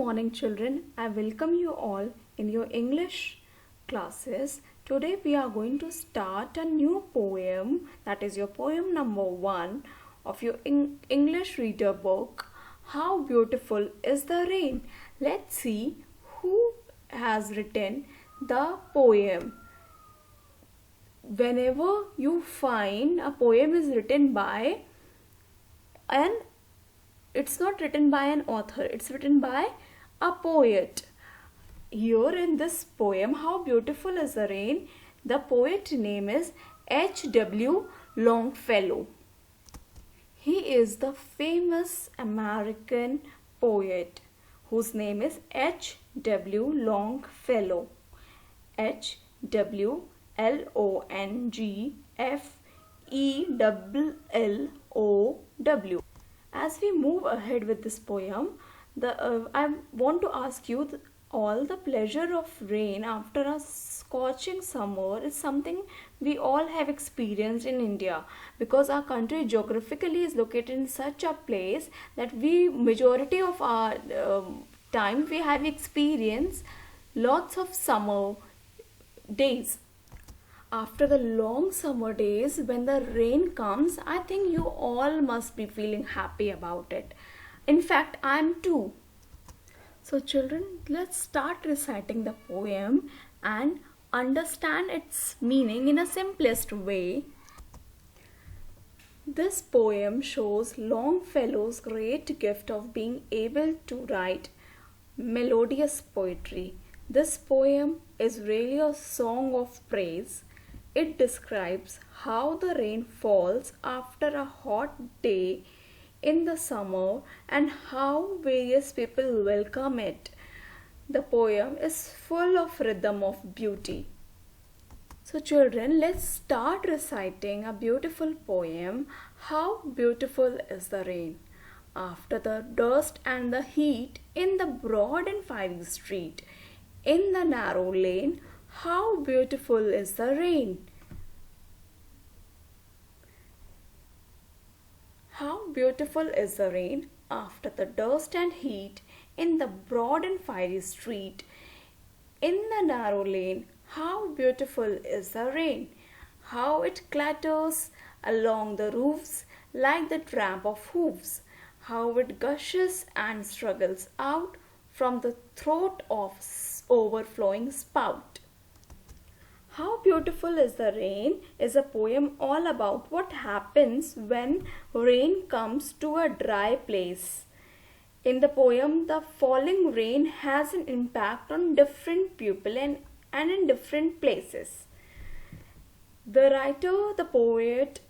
morning, children. I welcome you all in your English classes. Today we are going to start a new poem, that is your poem number 1 of your English reader book. How beautiful is the rain? Let's see who has written the poem. Whenever you find a poem is written by an it's not written by an author, it's written by a poet. Here in this poem, How Beautiful is the Rain, the poet name is H.W. Longfellow. He is the famous American poet whose name is H.W. Longfellow. H.W.Longfellow. As we move ahead with this poem, I want to ask you all the pleasure of rain after a scorching summer is something we all have experienced in India, because our country geographically is located in such a place that we majority of our time we have experienced lots of summer days. After the long summer days, when the rain comes, I think you all must be feeling happy about it. In fact, I am too. So children, let's start reciting the poem and understand its meaning in a simplest way. This poem shows Longfellow's great gift of being able to write melodious poetry. This poem is really a song of praise. It describes how the rain falls after a hot day in the summer and how various people welcome it. The poem is full of rhythm of beauty. So children, let's start reciting a beautiful poem. How beautiful is the rain? After the dust and the heat in the broad and fiery street, in the narrow lane, how beautiful is the rain? How beautiful is the rain after the dust and heat in the broad and fiery street, in the narrow lane, how beautiful is the rain? How it clatters along the roofs like the tramp of hooves, how it gushes and struggles out from the throat of overflowing spout. How Beautiful is the Rain is a poem all about what happens when rain comes to a dry place. In the poem, the falling rain has an impact on different people and in different places. The writer, the poet,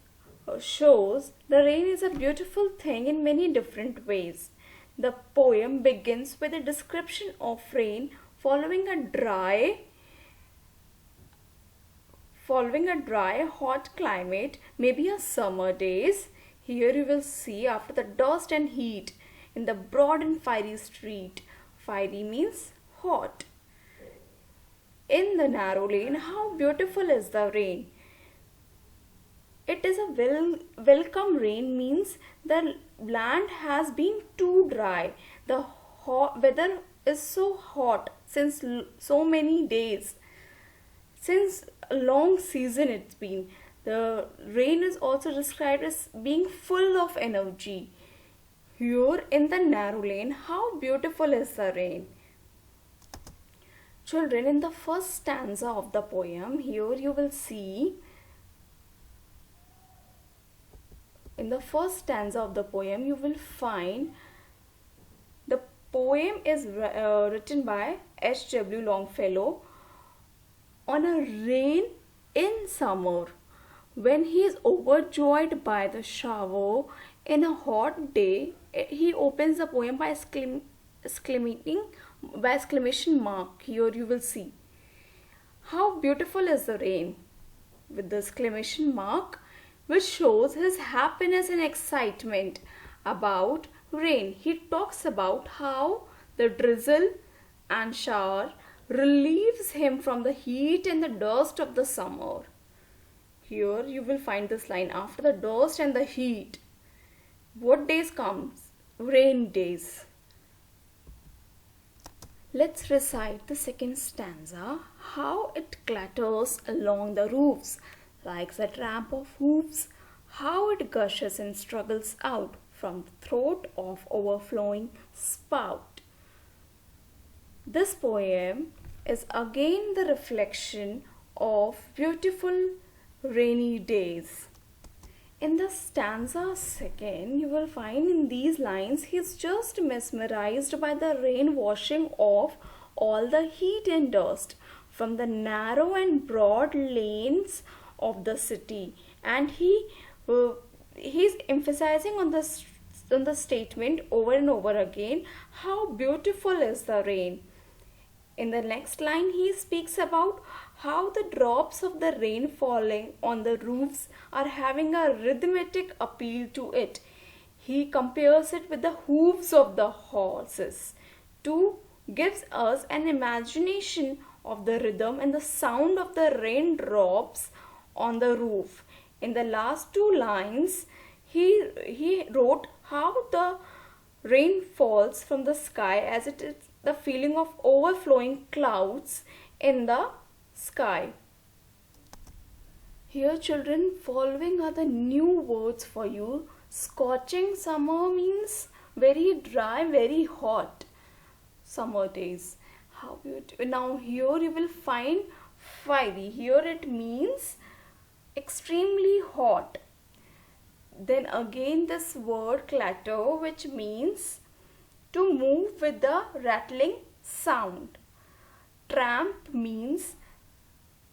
shows the rain is a beautiful thing in many different ways. The poem begins with a description of rain following a dry, hot climate, maybe a summer days. Here you will see after the dust and heat in the broad and fiery street. Fiery means hot. In the narrow lane, how beautiful is the rain? It is a welcome rain, means the land has been too dry. The weather is so hot since so many days. Since a long season it's been. The rain is also described as being full of energy. Here in the narrow lane, how beautiful is the rain? Children, in the first stanza of the poem, here you will see, in the first stanza of the poem, you will find the poem is written by H.W. Longfellow on a rain in summer. When he is overjoyed by the shower in a hot day, he opens the poem by exclamation mark. Here you will see, how beautiful is the rain, with the exclamation mark, which shows his happiness and excitement about rain. He talks about how the drizzle and shower relieves him from the heat and the dust of the summer. Here you will find this line, after the dust and the heat, what days comes? Rain days. Let's recite the second stanza. How it clatters along the roofs like the tramp of hooves, how it gushes and struggles out from the throat of overflowing spout. This poem is again the reflection of beautiful rainy days. In the stanza second, you will find in these lines he is just mesmerized by the rain washing off all the heat and dust from the narrow and broad lanes of the city, and he's emphasizing on the statement over and over again, how beautiful is the rain. In the next line, he speaks about how the drops of the rain falling on the roofs are having a rhythmic appeal to it. He compares it with the hooves of the horses to gives us an imagination of the rhythm and the sound of the raindrops on the roof. In the last two lines, he wrote how the rain falls from the sky as it is the feeling of overflowing clouds in the sky. Here, children, following are the new words for you. Scorching summer means very dry, very hot summer days. How beautiful. Now here you will find fiery. Here it means extremely hot. Then again this word clatter, which means to move with the rattling sound. Tramp means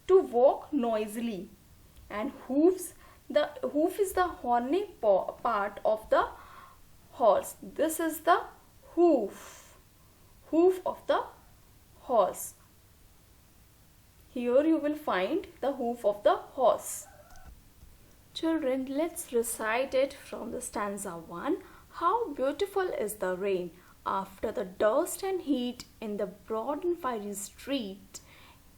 to walk noisily. And hoofs, the hoof is the horny part of the horse. This is the hoof of the horse. Here you will find the hoof of the horse. Children, let's recite it from the stanza 1. How beautiful is the rain after the dust and heat in the broad and fiery street,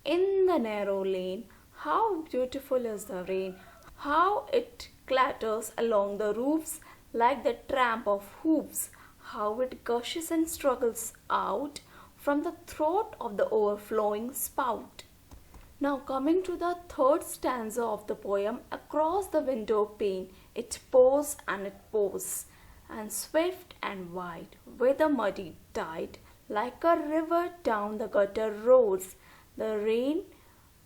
in the narrow lane. How beautiful is the rain, how it clatters along the roofs like the tramp of hooves, how it gushes and struggles out from the throat of the overflowing spout. Now coming to the third stanza of the poem, across the window pane it pours and it pours, and swift and wide with a muddy tide, like a river down the gutter roars, the rain,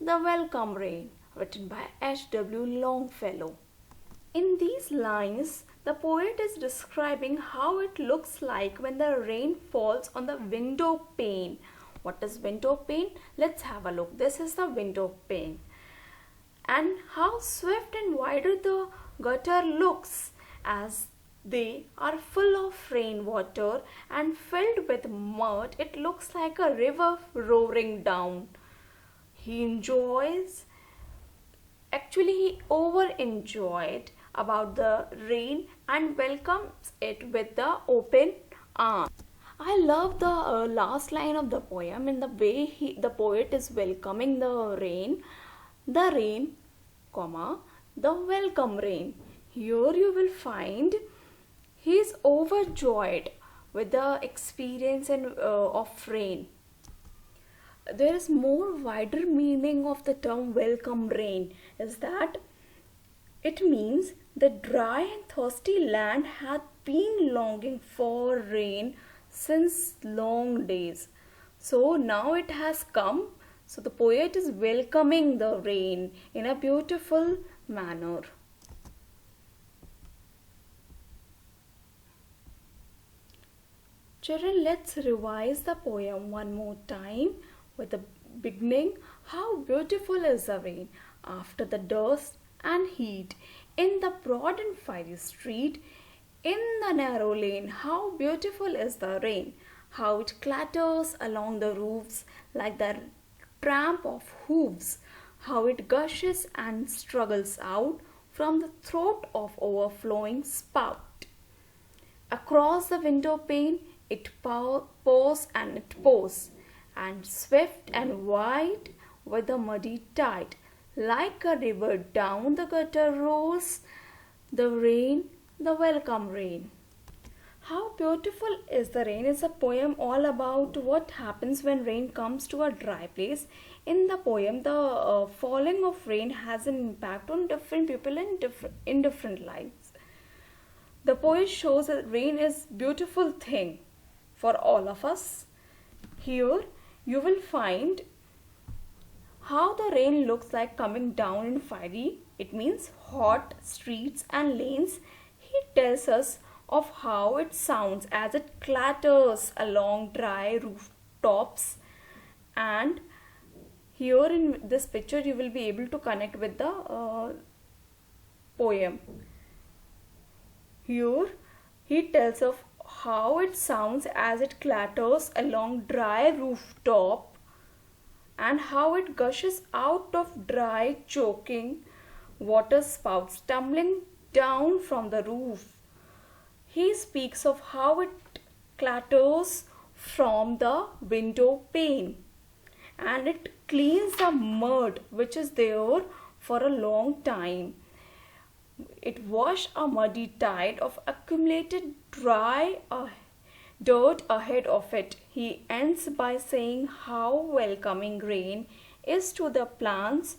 the welcome rain, written by H.W. Longfellow. In these lines, the poet is describing how it looks like when the rain falls on the window pane. What is window pane? Let's have a look. This is the window pane. And how swift and wider the gutter looks as they are full of rainwater and filled with mud. It looks like a river roaring down. He over enjoyed about the rain and welcomes it with the open arms. I love the last line of the poem in the way the poet is welcoming the rain, comma, the welcome rain. Here you will find he is overjoyed with the experience of rain. There is more wider meaning of the term welcome rain is that it means the dry and thirsty land hath been longing for rain since long days. So now it has come. So the poet is welcoming the rain in a beautiful manner. Children, let's revise the poem one more time with the beginning. How beautiful is the rain after the dust and heat in the broad and fiery street, in the narrow lane. How beautiful is the rain, how it clatters along the roofs like the tramp of hooves, how it gushes and struggles out from the throat of overflowing spout. Across the window pane it pours and it pours, and swift and wide with a muddy tide, like a river down the gutter roars, the rain, the welcome rain. How Beautiful is the Rain is a poem all about what happens when rain comes to a dry place. In the poem, the falling of rain has an impact on different people in different lives. The poet shows that rain is beautiful thing for all of us. Here you will find how the rain looks like coming down in fiery, it means hot streets and lanes. He tells us of how it sounds as it clatters along dry rooftops. And here in this picture you will be able to connect with the poem. Here he tells of how it sounds as it clatters along dry rooftop and how it gushes out of dry choking water spouts tumbling down from the roof. He speaks of how it clatters from the window pane and it cleans the mud which is there for a long time. It washes a muddy tide of accumulated dry dirt ahead of it. He ends by saying how welcoming rain is to the plants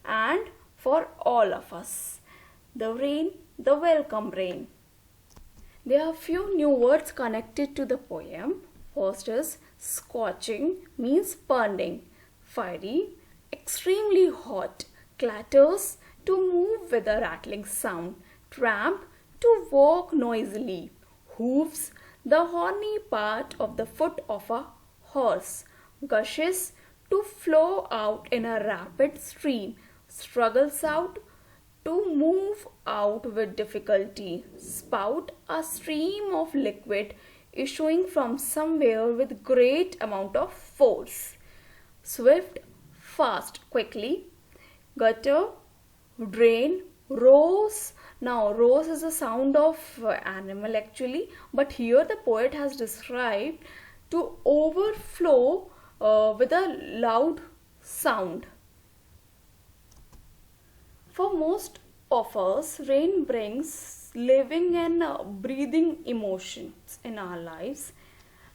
and for all of us. The rain, the welcome rain. There are few new words connected to the poem. First is scorching, means burning, fiery, extremely hot, clatters, to move with a rattling sound, tramp, to walk noisily, hoofs, the horny part of the foot of a horse, gushes, to flow out in a rapid stream, struggles out, to move out with difficulty, spout, a stream of liquid issuing from somewhere with great amount of force, swift, fast, quickly, gutter, drain, rose. Now rose is a sound of animal actually, but here the poet has described to overflow with a loud sound. For most of us, rain brings living and breathing emotions in our lives.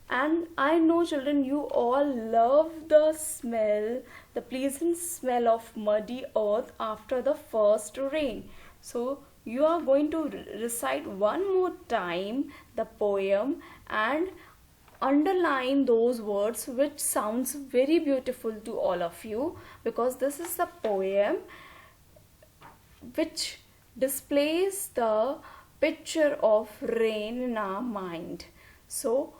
And I know, children, you all love the smell, the pleasant smell of muddy earth after the first rain. So you are going to recite one more time the poem and underline those words which sounds very beautiful to all of you, because this is the poem which displays the picture of rain in our mind. So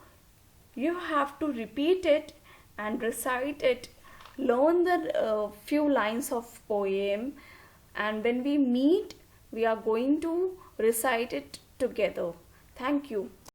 you have to repeat it and recite it, learn the few lines of poem, and when we meet we are going to recite it together. Thank you.